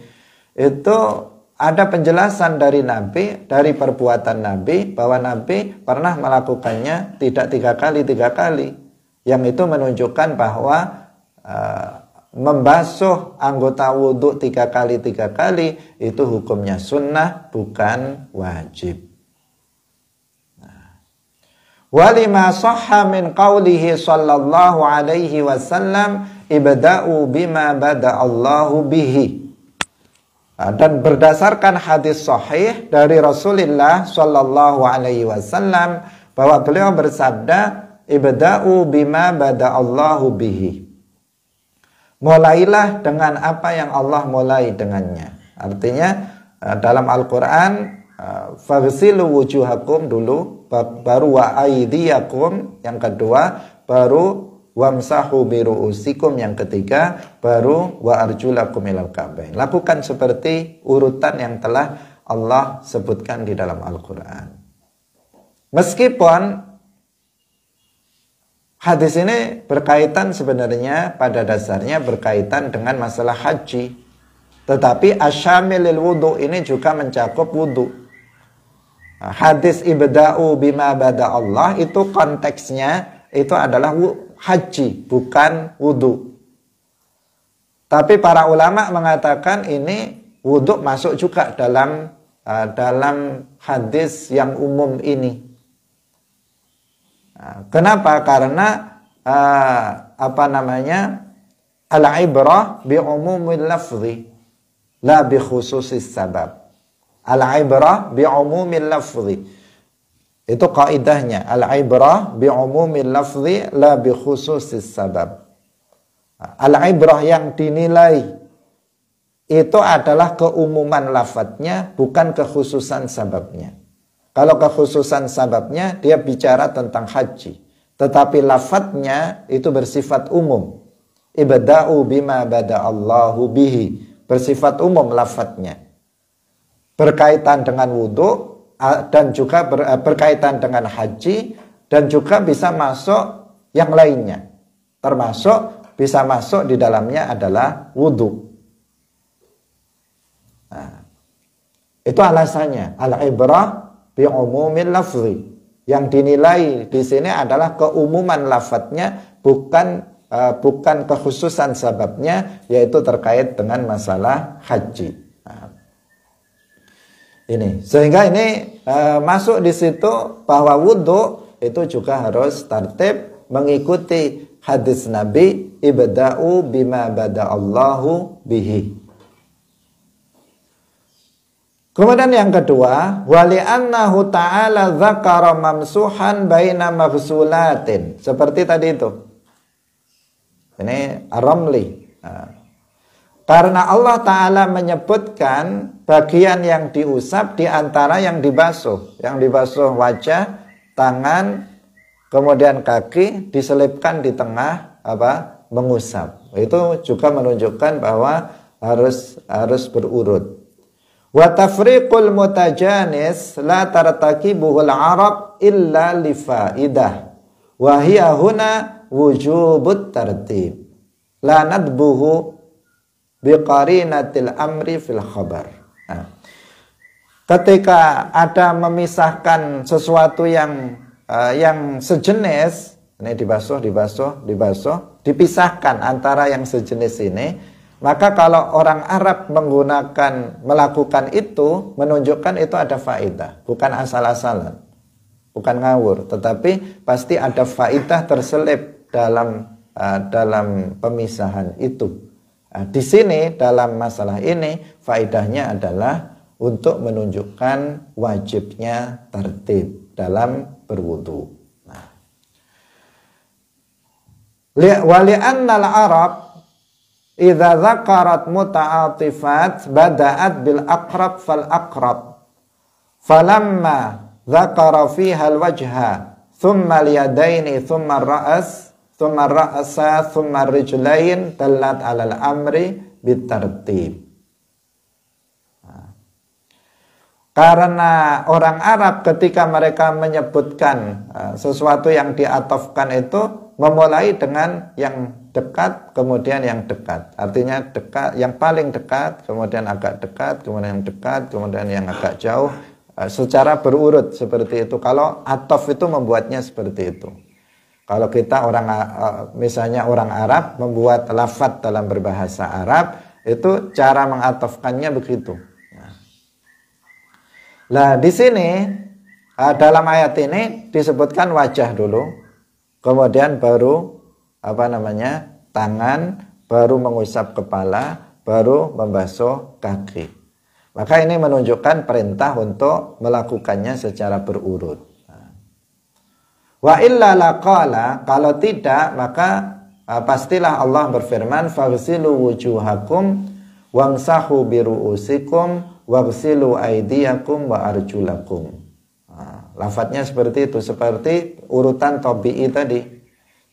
Itu ada penjelasan dari Nabi, dari perbuatan Nabi, bahwa Nabi pernah melakukannya tidak 3 kali. Yang itu menunjukkan bahwa membasuh anggota wudhu 3 kali itu hukumnya sunnah, bukan wajib. Walima sahha min qawlihi sallallahu alaihi wasallam ibda'u bima bada'allahu bihi. Dan berdasarkan hadis sahih dari Rasulullah sallallahu alaihi wasallam bahwa beliau bersabda ibda'u bima bada'allahu bihi. Mulailah dengan apa yang Allah mulai dengannya. Artinya dalam Al-Qur'an faghsilu wujuhakum dulu, baru wa aydiyakum yang kedua, baru wamsahu biru'usikum yang ketiga, baru wa arjulakum ilal ka'bain. Lakukan seperti urutan yang telah Allah sebutkan di dalam Al-Quran. Meskipun hadis ini berkaitan sebenarnya pada dasarnya berkaitan dengan masalah haji, tetapi asyamilil wudu ini juga mencakup wudu. Hadis ibda'u bima bada Allah itu konteksnya itu adalah haji, bukan wudu. Tapi para ulama mengatakan ini wudu masuk juga dalam hadis yang umum ini. Kenapa? Karena al-ibrah bi umumil lafzi la bi khususis sabab. Al-ibrah bi umumil lafzi. Itu kaidahnya. Al-ibrah bi umumil lafzi la bi khususis sabab. Al-ibrah yang dinilai itu adalah keumuman lafadznya, bukan kekhususan sababnya. Kalau kekhususan sababnya dia bicara tentang haji, tetapi lafadznya itu bersifat umum. Ibda'u bima bada'allahu bihi, bersifat umum lafadznya. berkaitan dengan wudhu dan juga berkaitan dengan haji, dan juga bisa masuk yang lainnya, termasuk bisa masuk di dalamnya adalah wudhu. Nah, itu alasannya al-ibrah bi umumil lafzi. Yang dinilai di sini adalah keumuman lafadznya, bukan kekhususan sababnya, yaitu terkait dengan masalah haji. Nah, ini sehingga ini masuk di situ bahwa wudhu itu juga harus tertib mengikuti hadis Nabi, ibda'u bima bada'allahu bihi. Kemudian yang kedua, wali annahu ta'ala dzakara mamsuhan baina maghsulatin. Seperti tadi itu. Ini Ar-Ramli. Nah, karena Allah Ta'ala menyebutkan bagian yang diusap di antara yang dibasuh. Yang dibasuh wajah, tangan, kemudian kaki, diselipkan di tengah mengusap. Itu juga menunjukkan bahwa harus berurut. Wa tafriqul mutajanis la tartakibuhul arab illa li faidah wa hiya huna wujubut tartib la nadbuhu biqarinatil amri fil khabar. Nah, ketika ada memisahkan sesuatu yang sejenis, ini dibasuh, dipisahkan antara yang sejenis ini, maka kalau orang Arab melakukan itu, menunjukkan itu ada faedah, bukan asal-asalan, bukan ngawur, tetapi pasti ada faedah terselip dalam pemisahan itu. Nah, di sini dalam masalah ini faedahnya adalah untuk menunjukkan wajibnya tertib dalam berwudu. Nah, wali'annal Arab idza dzakarat muta'atifat bada'at bil aqrab fal aqrab falamma dzakara fiha al wajha thumma al yadaini thumma ar-ra's thumma ar-ra'sa thumma ar-rijlain dallat 'ala al-amri bitartib. Karena orang Arab ketika mereka menyebutkan sesuatu yang diatofkan itu memulai dengan yang dekat, kemudian yang dekat. Artinya dekat, yang paling dekat, kemudian agak dekat, kemudian yang dekat, kemudian yang agak jauh, secara berurut seperti itu. Kalau atof itu membuatnya seperti itu. Kalau kita misalnya orang Arab membuat lafadz dalam berbahasa Arab, itu cara mengatofkannya begitu. Nah, di sini dalam ayat ini disebutkan wajah dulu, kemudian baru tangan, baru mengusap kepala, baru membasuh kaki. Maka ini menunjukkan perintah untuk melakukannya secara berurut. Wa illa laqala, kalau tidak maka pastilah Allah berfirman, faghsilu wujuhakum wamsahu biru'usikum waghsilu aydiyakum wa arjulakum. Lafadznya seperti itu, seperti urutan tabi'i tadi.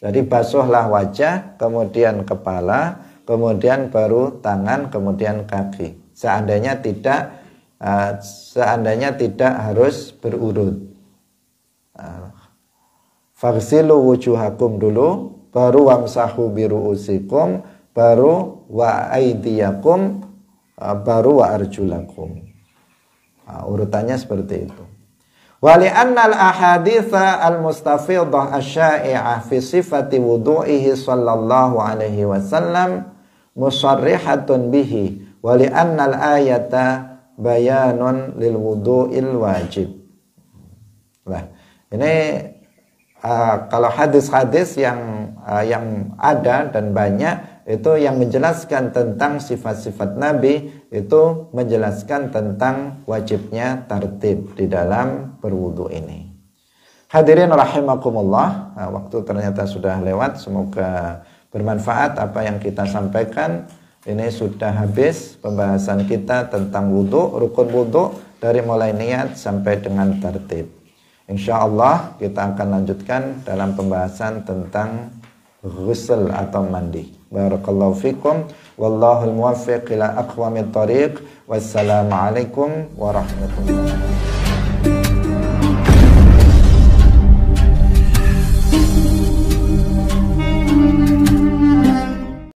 Jadi basuhlah wajah, kemudian kepala, kemudian baru tangan, kemudian kaki. Seandainya tidak harus berurut. Faghsilu wujuhakum dulu, baru wamsahu biru'usikum, baru wa aydiyakum, baru wa arjulakum. Urutannya seperti itu. Wali annal ahaditha al-mustafidah asy-syai'ah fi sifati wudu'ihi sallallahu alaihi wasallam musarrihatun bihi wali annal ayata bayanun lil wudu'il wajib. Nah, ini kalau hadis-hadis yang ada dan banyak itu yang menjelaskan tentang sifat-sifat Nabi, itu menjelaskan tentang wajibnya tertib di dalam berwudu ini. Hadirin rahimakumullah, waktu ternyata sudah lewat, semoga bermanfaat apa yang kita sampaikan. Ini sudah habis pembahasan kita tentang wudu, rukun wudu dari mulai niat sampai dengan tertib. Insyaallah kita akan lanjutkan dalam pembahasan tentang ghusl atau mandi. Barakallahu fikum Wallahul muwaffiq ila aqwamit thoriq. Wassalamualaikum warahmatullahi wabarakatuh.